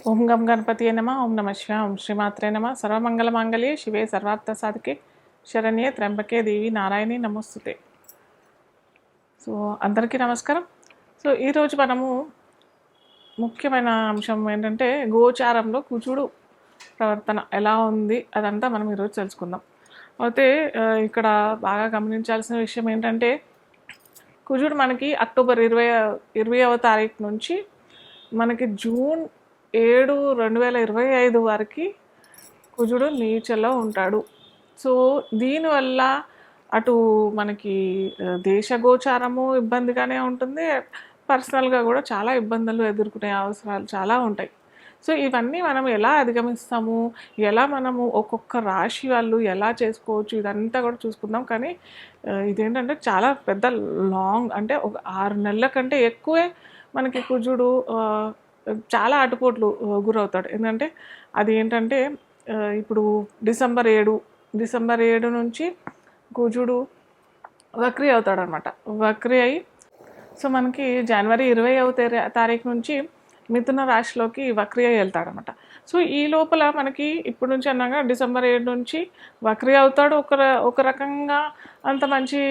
ఓం గం గణపతియే నమః. ఓం నమః శివాయ. ఓం శ్రీమాత్రే నమః. సర్వమంగళమాంగళ్యే శివే సర్వార్థసాధకే శరణ్యే త్ర్యంబకే దేవి నారాయణి నమోస్తుతే. సో అందరికీ నమస్కారం. సో ఈరోజు మనము ముఖ్యమైన అంశం ఏంటంటే గోచారంలో కుజుడు ప్రవర్తన ఎలా ఉంది అదంతా మనం ఈరోజు తెలుసుకుందాం. అయితే ఇక్కడ బాగా గమనించాల్సిన విషయం ఏంటంటే కుజుడు మనకి అక్టోబర్ 20వ తారీఖు నుంచి మనకి జూన్ 7, 2025 వరకు కుజుడు నీచలో ఉంటాడు. సో దీనివల్ల అటు మనకి దేశగోచారము ఇబ్బందిగానే ఉంటుంది, పర్సనల్గా కూడా చాలా ఇబ్బందులు ఎదుర్కొనే అవసరాలు చాలా ఉంటాయి. సో ఇవన్నీ మనం ఎలా అధిగమిస్తాము, ఎలా మనము ఒక్కొక్క రాశి వాళ్ళు ఎలా చేసుకోవచ్చు, ఇదంతా కూడా చూసుకుందాం. కానీ ఇదేంటంటే చాలా పెద్ద లాంగ్, అంటే ఒక 6 నెలల కంటే ఎక్కువే మనకి కుజుడు చాలా ఆటుపోట్లు గురవుతాడు. ఎందుకంటే అది ఏంటంటే ఇప్పుడు డిసెంబర్ 7 నుంచి కుజుడు వక్రీ అవుతాడు అనమాట. వక్రీ అయి సో మనకి జనవరి 20వ తారీఖు నుంచి మిథున రాశిలోకి వక్రీ అయి వెళ్తాడనమాట. సో ఈ లోపల మనకి ఇప్పుడు నుంచి అన్నాగా డిసెంబర్ 7 నుంచి వక్రీ అవుతాడు. ఒక రకంగా అంత మంచి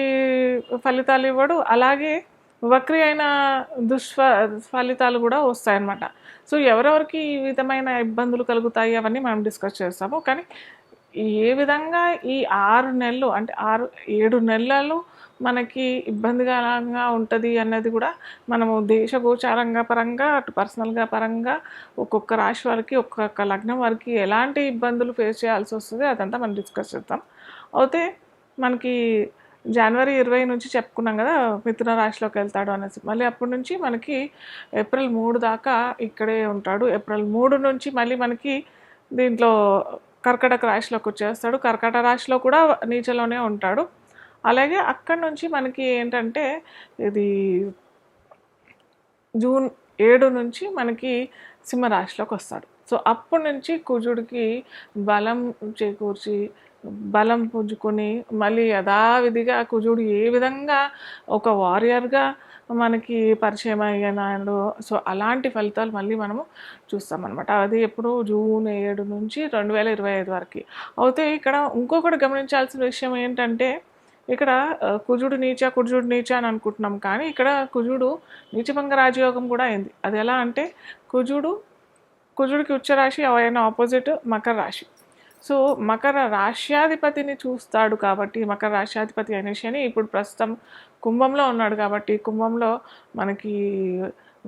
ఫలితాలు ఇవ్వడు, అలాగే వక్రీ అయిన ఫలితాలు కూడా వస్తాయన్నమాట. సో ఎవరెవరికి ఈ విధమైన ఇబ్బందులు కలుగుతాయి అవన్నీ మనం డిస్కస్ చేస్తాము. కానీ ఏ విధంగా ఈ 6 నెలలు అంటే 7 నెలలు మనకి ఇబ్బందికరంగా ఉంటుంది అన్నది కూడా మనము దేశగోచారంగా పరంగా అటు పర్సనల్గా పరంగా ఒక్కొక్క రాశి వారికి ఒక్కొక్క లగ్నం వారికి ఎలాంటి ఇబ్బందులు ఫేస్ చేయాల్సి వస్తుంది అదంతా మనం డిస్కస్ చేద్దాం. అయితే మనకి జనవరి 20 నుంచి చెప్పుకున్నాం కదా మిథున రాశిలోకి వెళ్తాడు అనేసి. మళ్ళీ అప్పటి నుంచి మనకి ఏప్రిల్ 3 దాకా ఇక్కడే ఉంటాడు. ఏప్రిల్ 3 నుంచి మళ్ళీ మనకి దీంట్లో కర్కాటక రాశిలోకి వచ్చేస్తాడు. కర్కాటక రాశిలో కూడా నీచలోనే ఉంటాడు. అలాగే అక్కడి నుంచి మనకి ఏంటంటే ఇది జూన్ 7 నుంచి మనకి సింహరాశిలోకి వస్తాడు. సో అప్పటి నుంచి కుజుడికి బలం చేకూర్చి బలం పుంజుకొని మళ్ళీ యథావిధిగా కుజుడు ఏ విధంగా ఒక వారియర్గా మనకి పరిచయం అయ్యాడు. సో అలాంటి ఫలితాలు మళ్ళీ మనము చూస్తామన్నమాట. అది ఎప్పుడు జూన్ 7 నుంచి 2025 వరకు. అయితే ఇక్కడ ఇంకొకటి గమనించాల్సిన విషయం ఏంటంటే ఇక్కడ కుజుడు నీచ అని అనుకుంటున్నాం, కానీ ఇక్కడ కుజుడు నీచభంగ రాజయోగం కూడా అయింది. అది ఎలా అంటే కుజుడికి ఉచ్చరాశి అయిన ఆపోజిట్ మకర రాశి. సో మకర రాశ్యాధిపతిని చూస్తాడు కాబట్టి, మకర రాశ్యాధిపతి అయిన శని ఇప్పుడు ప్రస్తుతం కుంభంలో ఉన్నాడు కాబట్టి, కుంభంలో మనకి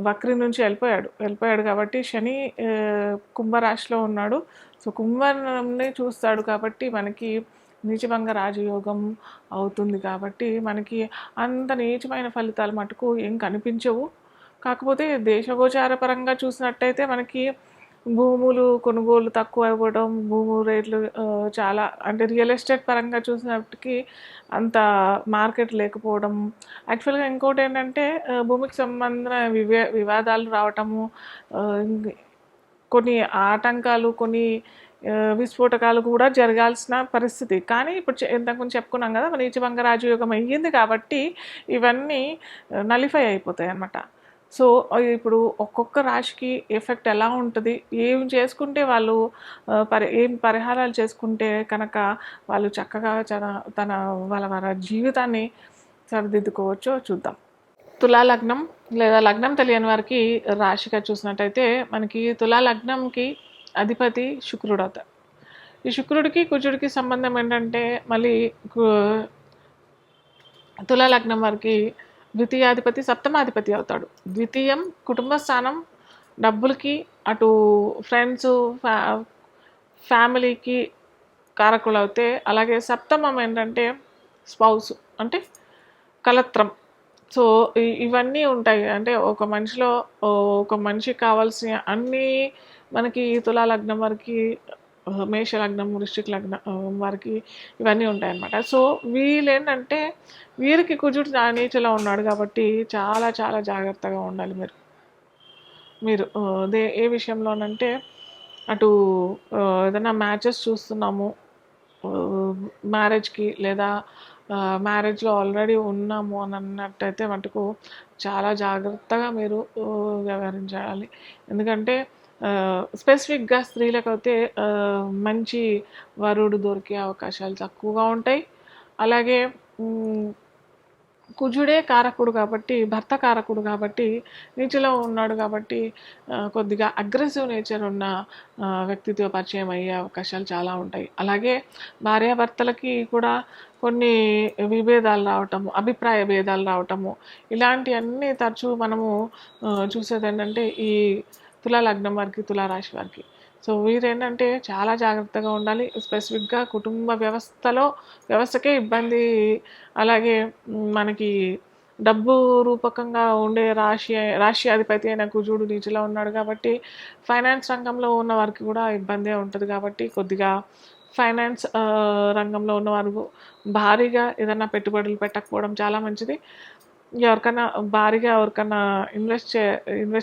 వక్రి నుంచి వెళ్ళిపోయాడు కాబట్టి శని కుంభరాశిలో ఉన్నాడు. సో కుంభంని చూస్తాడు కాబట్టి మనకి నీచభంగ రాజయోగం అవుతుంది. కాబట్టి మనకి అంత నీచమైన ఫలితాలు మటుకు ఏం కనిపించవు. కాకపోతే దేశగోచార పరంగా చూసినట్టయితే మనకి భూములు కొనుగోలు తక్కువ ఇవ్వడం, భూము రేట్లు చాలా, అంటే రియల్ ఎస్టేట్ పరంగా చూసినప్పటికీ అంత మార్కెట్ లేకపోవడం. యాక్చువల్గా ఇంకోటి ఏంటంటే భూమికి సంబంధించిన వివాదాలు రావటము, కొన్ని ఆటంకాలు, కొన్ని విస్ఫోటకాలు కూడా జరగాల్సిన పరిస్థితి. కానీ ఇప్పుడు ఇంతకుముందు చెప్పుకున్నాం కదా నీచభంగ రాజయోగం అయ్యింది కాబట్టి ఇవన్నీ నలిఫై అయిపోతాయి అన్నమాట. సో ఇప్పుడు ఒక్కొక్క రాశికి ఎఫెక్ట్ ఎలా ఉంటుంది, ఏం చేసుకుంటే వాళ్ళు ఏం పరిహారాలు చేసుకుంటే కనుక వాళ్ళు చక్కగా వాళ్ళ జీవితాన్ని సరిదిద్దుకోవచ్చో చూద్దాం. తులా లగ్నం లేదా లగ్నం తెలియని వారికి రాశిగా చూసినట్టయితే మనకి తులా లగ్నంకి అధిపతి శుక్రుడు అవుతాడు. ఈ శుక్రుడికి కుజుడికి సంబంధం ఏంటంటే మళ్ళీ తులా లగ్నం వారికి ద్వితీయాధిపతి సప్తమాధిపతి అవుతాడు. ద్వితీయం కుటుంబ స్థానం, డబ్బులకి, అటు ఫ్రెండ్స్ ఫ్యామిలీకి కారకులు అవుతే, అలాగే సప్తమం ఏంటంటే స్పౌస్ అంటే కలత్రం. సో ఇవన్నీ ఉంటాయి. అంటే ఒక మనిషికి కావాల్సిన అన్నీ మనకి తులా లగ్నం వారికి, మేష లగ్నం, వృశ్చిక లగ్నం వారికి ఇవన్నీ ఉంటాయన్నమాట. సో వీళ్ళేంటంటే వీరికి కుజుడు నీచలో ఉన్నాడు కాబట్టి చాలా చాలా జాగ్రత్తగా ఉండాలి మీరు ఏ విషయంలోనంటే అటు ఏదైనా మ్యాచెస్ చూస్తున్నాము మ్యారేజ్కి, లేదా మ్యారేజ్లో ఆల్రెడీ ఉన్నాము అని అన్నట్టయితే మటుకు చాలా జాగ్రత్తగా మీరు వ్యవహరించాలి. ఎందుకంటే స్పెసిఫిక్‌గా స్త్రీలకైతే మంచి వరుడు దొరికే అవకాశాలు తక్కువగా ఉంటాయి. అలాగే హ్మ్. కుజుడే కారకుడు కాబట్టి, భర్త కారకుడు కాబట్టి, నీచలో ఉన్నాడు కాబట్టి కొద్దిగా అగ్రెసివ్ నేచర్ ఉన్న వ్యక్తితో పరిచయం అయ్యే అవకాశాలు చాలా ఉంటాయి. అలాగే భార్యాభర్తలకి కూడా కొన్ని విభేదాలు రావటము, అభిప్రాయ భేదాలు రావటము, ఇలాంటియన్నీ తరచూ మనము చూసేదేంటంటే ఈ తులా లగ్నం వారికి, తులా రాశి వారికి. సో వీరేంటంటే చాలా జాగ్రత్తగా ఉండాలి. స్పెసిఫిక్‌గా కుటుంబ వ్యవస్థకే ఇబ్బంది. అలాగే మనకి డబ్బు రూపకంగా ఉండే రాశి అధిపతి అయిన కుజుడు నీచలో ఉన్నాడు కాబట్టి ఫైనాన్స్ రంగంలో ఉన్న వారికి కూడా ఇబ్బందే ఉంటుంది కాబట్టి కొద్దిగా ఫైనాన్స్ రంగంలో ఉన్నవారు భారీగా ఏదైనా పెట్టుబడులు పెట్టకపోవడం చాలా మంచిది. ఎవరికైనా భారీగా ఇన్వెస్ట్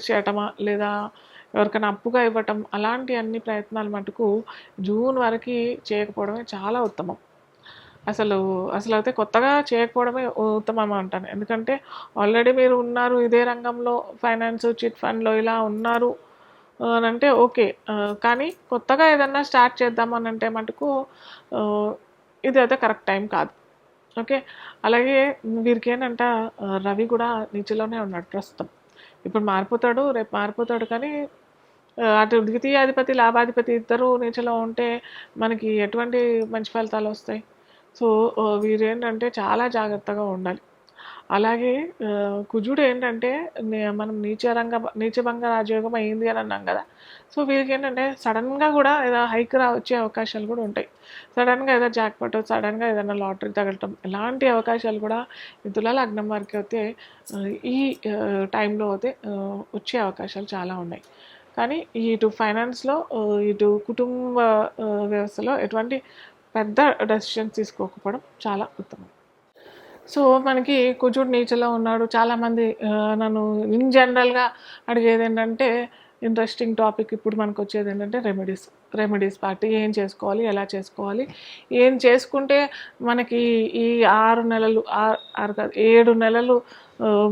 చేయటమా లేదా ఎవరికైనా అప్పుగా ఇవ్వటం అలాంటి అన్ని ప్రయత్నాలు మటుకు జూన్ వరకు చేయకపోవడమే చాలా ఉత్తమం. అసలైతే కొత్తగా చేయకపోవడమే ఉత్తమం అంటాను. ఎందుకంటే ఆల్రెడీ మీరు ఉన్నారు ఇదే రంగంలో, ఫైనాన్స్, చిట్ ఫండ్‌లో ఇలా ఉన్నారు అనంటే ఓకే. కానీ కొత్తగా ఏదన్నా స్టార్ట్ చేద్దామనంటే మటుకు ఇదైతే కరెక్ట్ టైం కాదు. ఓకే. అలాగే వీరికేంటంట రవి కూడా నీచలోనే ఉన్నాడు ప్రస్తుతం. ఇప్పుడు మారిపోతాడు, రేపు మారిపోతాడు కానీ అటు ద్వితీయాధిపతి, లాభాధిపతి ఇద్దరూ నీచలో ఉంటే మనకి ఎటువంటి మంచి ఫలితాలొస్తాయి? సో, వీరేంటంటే చాలా జాగ్రత్తగా ఉండాలి. అలాగే కుజుడు ఏంటంటే మనం నీచభంగ రాజయోగం అయింది అని అన్నాం కదా. సో వీరికేంటంటే సడన్‌గా కూడా ఏదో హైక్ వచ్చే అవకాశాలు కూడా ఉంటాయి. సడన్‌గా ఏదో జాక్‌పాట్, సడన్‌గా ఏదైనా లాటరీ తగలటం ఇలాంటి అవకాశాలు కూడా ఈ తులా లగ్నం వారికి అయితే ఈ టైంలో అయితే వచ్చే అవకాశాలు చాలా ఉన్నాయి. కానీ ఇటు ఫైనాన్స్‌లో ఇటు కుటుంబ వ్యవస్థలో ఎటువంటి పెద్ద డెసిషన్స్ తీసుకోకపోవడం చాలా ఉత్తమం. సో మనకి కుజుడు నీచలో ఉన్నాడు. చాలామంది నన్ను ఇన్ జనరల్‌గా అడిగేదేంటంటే ఇంట్రెస్టింగ్ టాపిక్ ఇప్పుడు మనకొచ్చేదేంటంటే రెమెడీస్ పార్ట్. ఏం చేసుకోవాలి? ఎలా చేసుకోవాలి? ఏం చేసుకుంటే మనకి ఈ 6 నెలలు 6 కాదు 7 నెలలు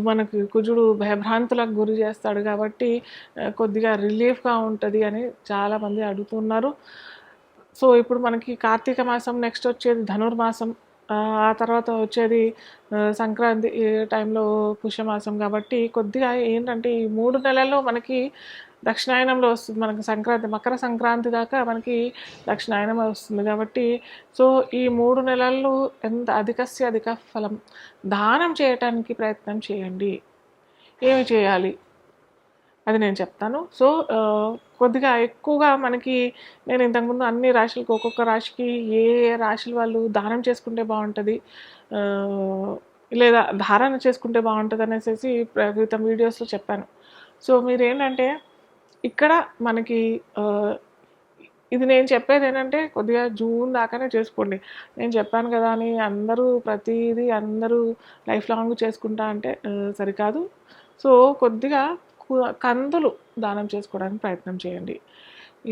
మనకి కుజుడు భయభ్రాంతులకు గురి చేస్తాడు కాబట్టి కొద్దిగా రిలీఫ్‌గా ఉంటది అని చాలామంది అడుగుతున్నారు. సో ఇప్పుడు మనకి కార్తీక మాసం, నెక్స్ట్ వచ్చేది ధనుర్మాసం, ఆ తర్వాత వచ్చేది సంక్రాంతి టైంలో పుష్యమాసం కాబట్టి కొద్దిగా ఏంటంటే ఈ 3 నెలల్లో మనకి దక్షిణాయనంలో వస్తుంది. మనకి మకర సంక్రాంతి దాకా మనకి దక్షిణాయనమే వస్తుంది కాబట్టి సో ఈ 3 నెలల్లో ఎంత అధిక ఫలం దానం చేయటానికి ప్రయత్నం చేయండి. ఏమి చేయాలి అది నేను చెప్తాను. సో కొద్దిగా ఎక్కువగా మనకి నేను ఇంతకుముందు అన్ని రాశులకు ఒక్కొక్క రాశికి ఏ రాశుల వాళ్ళు దానం చేసుకుంటే బాగుంటుంది లేదా ధారణ చేసుకుంటే బాగుంటుంది అనేసి క్రితం వీడియోస్లో చెప్పాను. సో మీరేంటంటే ఇక్కడ మనకి ఇది నేను చెప్పేది ఏంటంటే కొద్దిగా జూన్ దాకానే చేసుకోండి. నేను చెప్పాను కదా అని అందరూ లైఫ్ లాంగ్ చేసుకుంటా అంటే సరికాదు. సో కొద్దిగా కందులు దానం చేసుకోవడానికి ప్రయత్నం చేయండి.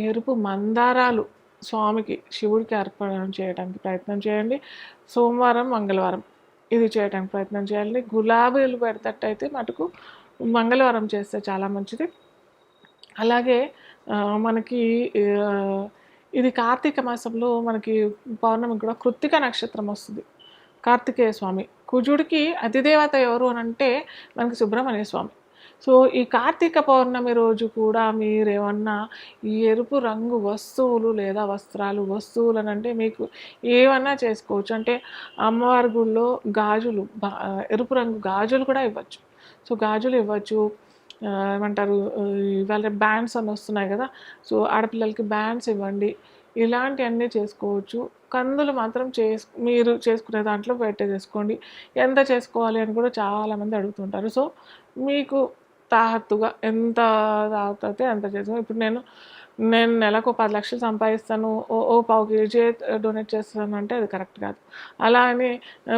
ఎరుపు మందారాలు స్వామికి, శివుడికి అర్పణం చేయడానికి ప్రయత్నం చేయండి. సోమవారం, మంగళవారం ఇది చేయడానికి ప్రయత్నం చేయాలి. గులాబీలు పెడతట్టయితే మటుకు మంగళవారం చేస్తే చాలా మంచిది. అలాగే మనకి ఇది కార్తీక మాసంలో మనకి పౌర్ణమి కూడా కృత్తిక నక్షత్రం వస్తుంది. కార్తికేయ స్వామి కుజుడికి అధిదేవత ఎవరు అని అంటే మనకి సుబ్రహ్మణ్య స్వామి. సో ఈ కార్తీక పౌర్ణమి రోజు కూడా మీరేమన్నా ఈ ఎరుపు రంగు వస్తువులు లేదా వస్తువులు అని అంటే మీకు ఏమన్నా చేసుకోవచ్చు. అంటే అమ్మవారి గుళ్ళో గాజులు, ఎరుపు రంగు గాజులు కూడా ఇవ్వచ్చు. సో గాజులు ఇవ్వచ్చు. ఏమంటారు ఇవాళ బ్యాండ్స్ అని వస్తున్నాయి కదా. సో ఆడపిల్లలకి బ్యాండ్స్ ఇవ్వండి. ఇలాంటివన్నీ చేసుకోవచ్చు. కందులు మాత్రం మీరు చేసుకునే దాంట్లో పెట్టేసుకోండి. ఎంత చేసుకోవాలి అని కూడా చాలామంది అడుగుతుంటారు. సో మీకు తాహత్తుగా ఎంత తాగుతే అంత చేసుకో. ఇప్పుడు నేను నెలకు 10 లక్షలు సంపాదిస్తాను, ఓ పావు కేజీ డొనేట్ చేస్తాను అంటే అది కరెక్ట్ కాదు. అలా అని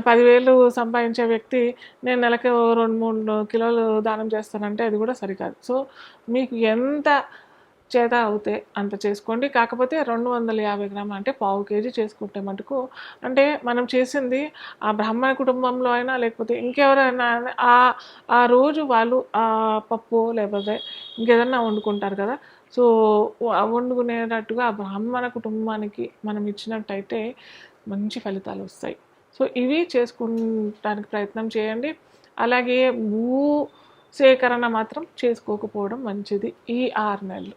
10,000 సంపాదించే వ్యక్తి నేను నెలకి 2-3 కిలోలు దానం చేస్తానంటే అది కూడా సరికాదు. సో మీకు ఎంత చేత అవుతే అంత చేసుకోండి. కాకపోతే 250 గ్రాములు అంటే పావు కేజీ చేసుకుంటే మటుకు అంటే మనం చేసింది ఆ బ్రాహ్మణ కుటుంబంలో అయినా లేకపోతే ఇంకెవరైనా ఆ రోజు వాళ్ళు ఆ పప్పు లేకపోతే ఇంకేదన్నా వండుకుంటారు కదా. సో వండుకునేటట్టుగా ఆ బ్రాహ్మణ కుటుంబానికి మనం ఇచ్చినట్టయితే మంచి ఫలితాలు వస్తాయి. సో ఇవి చేసుకుంటానికి ప్రయత్నం చేయండి. అలాగే భూ సేకరణ మాత్రం చేసుకోకపోవడం మంచిది ఈ 6 నెలలు.